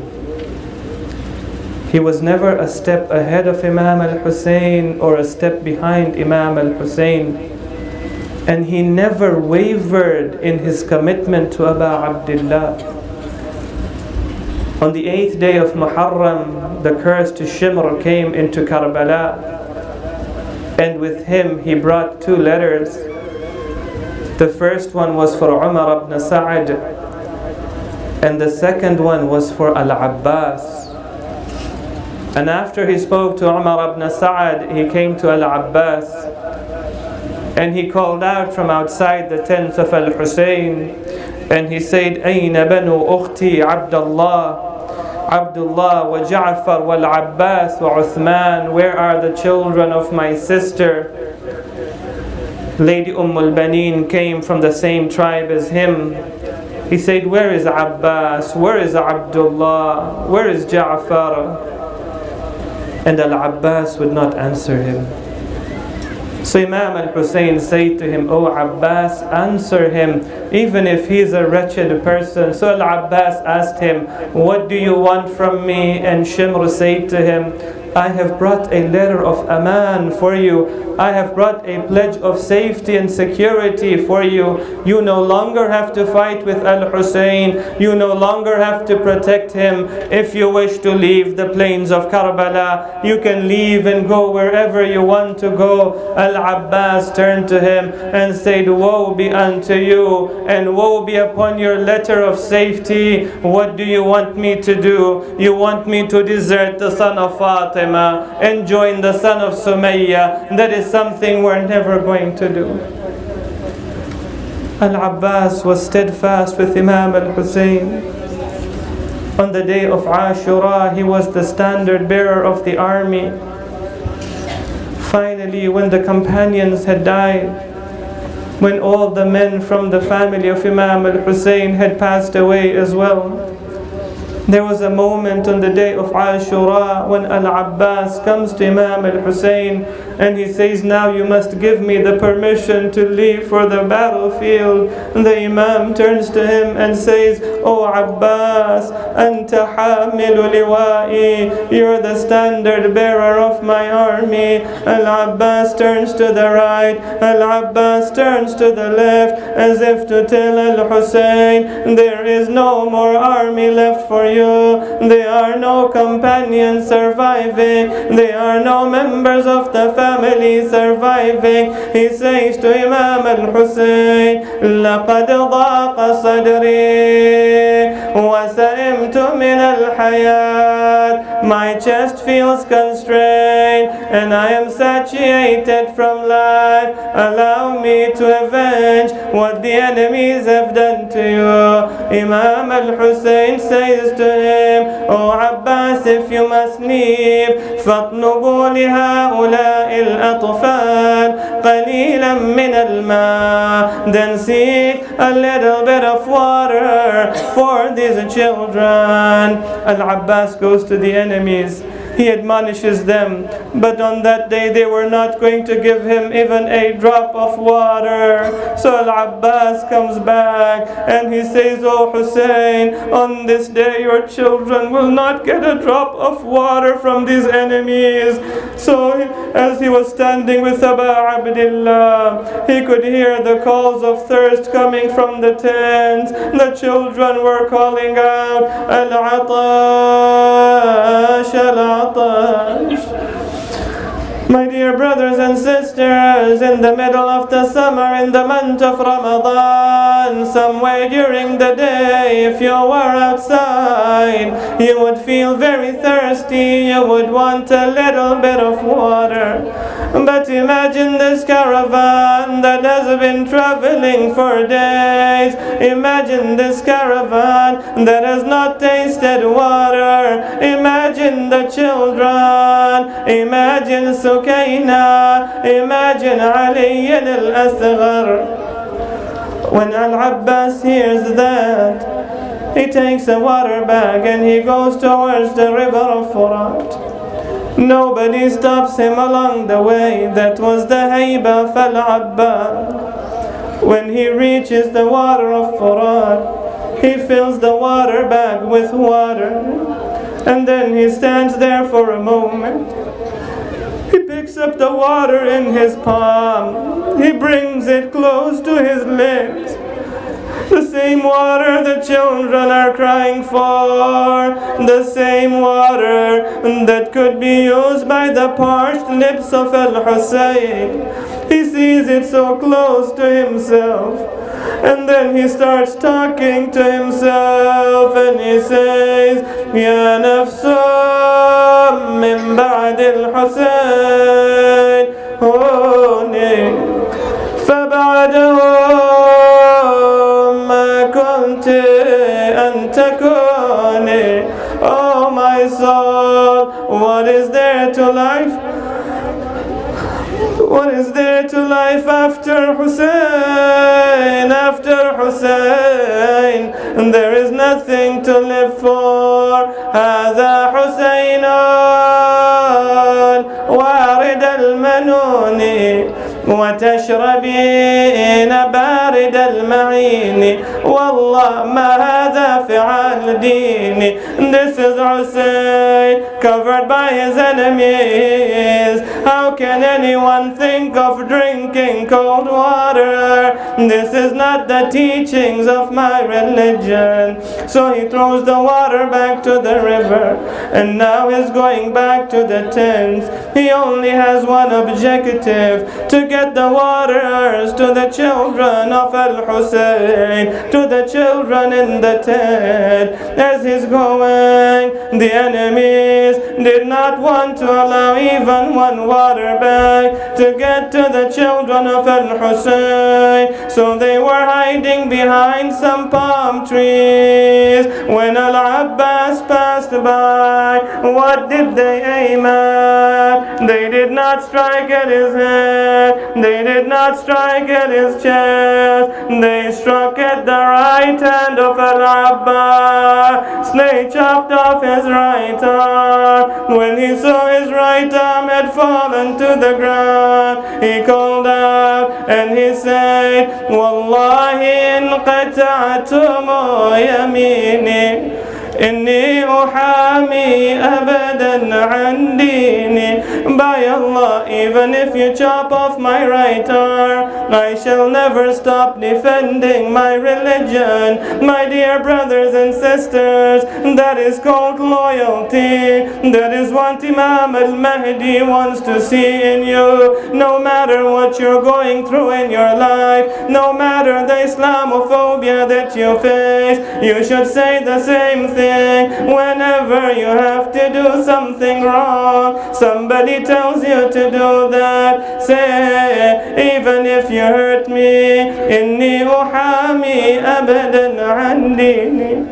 He was never a step ahead of Imam al-Hussein or a step behind Imam al-Hussein. And he never wavered in his commitment to Aba Abdullah. On the 8th day of Muharram, the cursed Shimr came into Karbala. And with him, he brought 2 letters. The first one was for Umar ibn Sa'd. And the second one was for Al-Abbas. And after he spoke to Umar ibn Sa'd, he came to Al-Abbas. And he called out from outside the tent of Al-Hussein. And he said, أين بنو أختي عبد الله Abdullah wa Ja'far wal Abbas wa Uthman, where are the children of my sister? Lady al Banin came from the same tribe as him. He said, where is Abbas? Where is Abdullah? Where is Ja'far? And Al-Abbas would not answer him. So Imam al-Hussein said to him, "O Abbas, answer him, even if he's a wretched person." So Al-Abbas asked him, "What do you want from me?" And Shimr said to him, "I have brought a letter of aman for you. I have brought a pledge of safety and security for you. You no longer have to fight with Al-Hussein. You no longer have to protect him. If you wish to leave the plains of Karbala, you can leave and go wherever you want to go." Al-Abbas turned to him and said, "Woe be unto you, and woe be upon your letter of safety. What do you want me to do? You want me to desert the son of Fatima and join the son of Sumayya? That is something we're never going to do." Al-Abbas was steadfast with Imam al-Hussein. On the day of Ashura, he was the standard bearer of the army. Finally, when the companions had died, when all the men from the family of Imam al-Hussein had passed away as well, there was a moment on the day of Ashura when Al-Abbas comes to Imam al-Hussein and he says, "Now you must give me the permission to leave for the battlefield." And the Imam turns to him and says, "O Abbas, anta hamilu liwa'i, you're the standard bearer of my army." Al-Abbas turns to the right, Al-Abbas turns to the left, as if to tell Al-Hussein, there is no more army left for you. There are no companions surviving. There are no members of the family surviving. He says to Imam al-Hussein, لَقَدْ ضَاقَ صَدْرِي وَسَئِمْتُ مِنَ الْحَيَاةِ. My chest feels constrained and I am satiated from life. Allow me to avenge what the enemies have done to you." Imam al-Hussein says to him, "O Abbas, if you must leave, فَاطْلُبُوا لِهَؤُلَاءِ الْأَطْفَالِ قَلِيلًا مِنَ الْمَاءِ. Then seek a little bit of water for these children." Al-Abbas goes to the enemies. He admonishes them, but on that day they were not going to give him even a drop of water. So Al-Abbas comes back and he says, "O Hussein, on this day your children will not get a drop of water from these enemies." So as he was standing with Abu Abdullah, he could hear the calls of thirst coming from the tents. The children were calling out, "Al-Atash, Al-Atash." My dear brothers and sisters, in the middle of the summer, in the month of Ramadan, somewhere during the day, if you were outside, you would feel very thirsty. You would want a little bit of water. But imagine this caravan that has been traveling for days. Imagine this caravan that has not tasted water. Imagine the children. Imagine Sukaina. Imagine Ali al-Asghar. When Al-Abbas hears that, he takes a water bag and he goes towards the river of Furat. Nobody stops him along the way. That was the Hayba of Al-Abbas. When he reaches the water of Furat, he fills the water bag with water, and then he stands there for a moment. He picks up the water in his palm. He brings it close to his lips. The same water the children are crying for. The same water that could be used by the parched lips of Al-Hussein. He sees it so close to himself. And then he starts talking to himself and he says, "Ya nafsa min ba'd al-Husayn huni fab'adahu ma kunti an takuni." Oh my soul, what is there to life? What is there to life after Hussein? After Hussein, there is nothing to live for. هذا حسين وارد المنون وتشربين بارد المعين والله ما هذا فعال ديني. This is Hussein covered by his enemies. How can anyone think of drinking cold water? This is not the teachings of my religion. So he throws the water back to the river, and now he's going back to the tents. He only has one objective: to get the waters to the children of Al-Hussein, to the children in the tent. As he's going, the enemies did not want to allow even one water bag to get to the children of Al-Hussein, so they were hiding behind some palm trees. When Al-Abbas passed by, what did they aim at? They did not strike at his head, they did not strike at his chest, they struck at the right hand of Al-Abbas. They chopped off his right arm. When he saw his right arm had fallen to the ground, he called out and he said, Wallahi in qata'tum yamini إني أحامي أبدا عن ديني. By Allah, even if you chop off my right arm, I shall never stop defending my religion. My dear brothers and sisters, that is called loyalty. That is what Imam al-Mahdi wants to see in you. No matter what you're going through in your life, no matter the Islamophobia that you face, you should say the same thing. Whenever you have to do something wrong, somebody tells you to do that, say, even if you hurt me, inni uhami abadan an dini.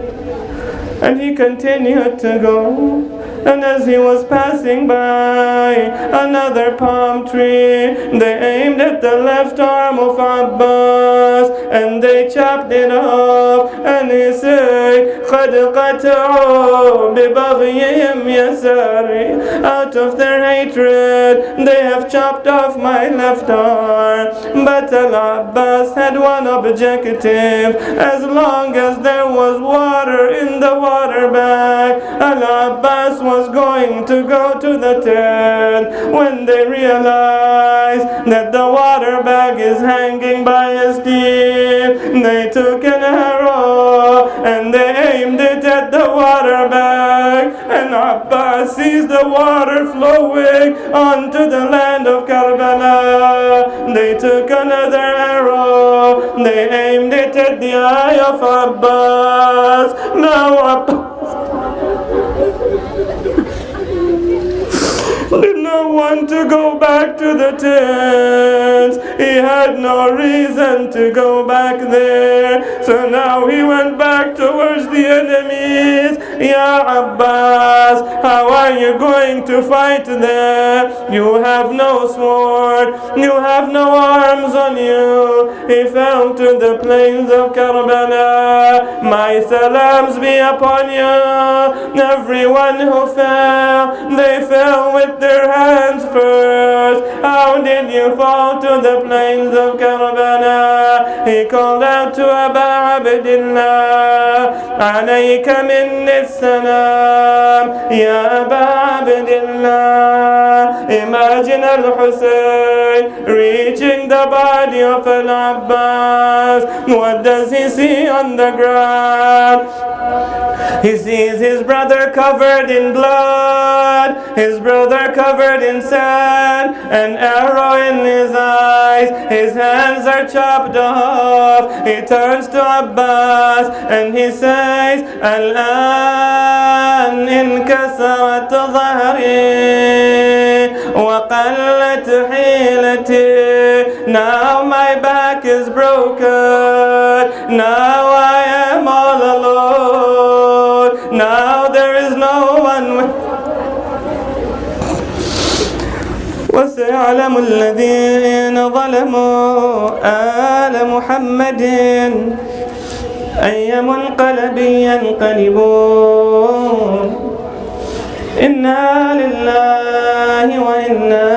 And he continued to go. And as he was passing by another palm tree, they aimed at the left arm of Abbas and they chopped it off. And he said, قَدْ قَتَعُوا بِبَغْيِهِمْ يَسَارِي. Out of their hatred, they have chopped off my left arm. But Al-Abbas had one objective: as long as there was water in the water bag, Al-Abbas was going to go to the tent. When they realized that the water bag is hanging by his teeth, they took an arrow and they aimed it at the water bag. And Abbas sees the water flowing onto the land of Karbala. They took another arrow, they aimed it at the eye of Abbas. Now Abbas did not want to go back to the tents. He had no reason to go back there. So now he went back towards the enemies. Ya Abbas, how are you going to fight there? You have no sword, you have no arms on you. He fell to the plains of Karbala. My salams be upon you. Everyone who fell, they fell with their hands first. How did you fall to the plains of Karbala? He called out to Aba Abdillah, alayka minni salam, ya Aba Abdillah. Imagine Al-Hussein reaching the body of Al-Abbas. What does he see on the ground? He sees his brother covered in blood, his brother covered in sand, an arrow in his eyes, his hands are chopped off. He turns to Abbas and he says, Al-an inkasarat dhahri wa qallat hilati. Now my back is broken, now I am all alone, now there is no one with. وسيعلم الذين ظلموا آل محمد أي منقلب ينقلبون. إنا لله وإنا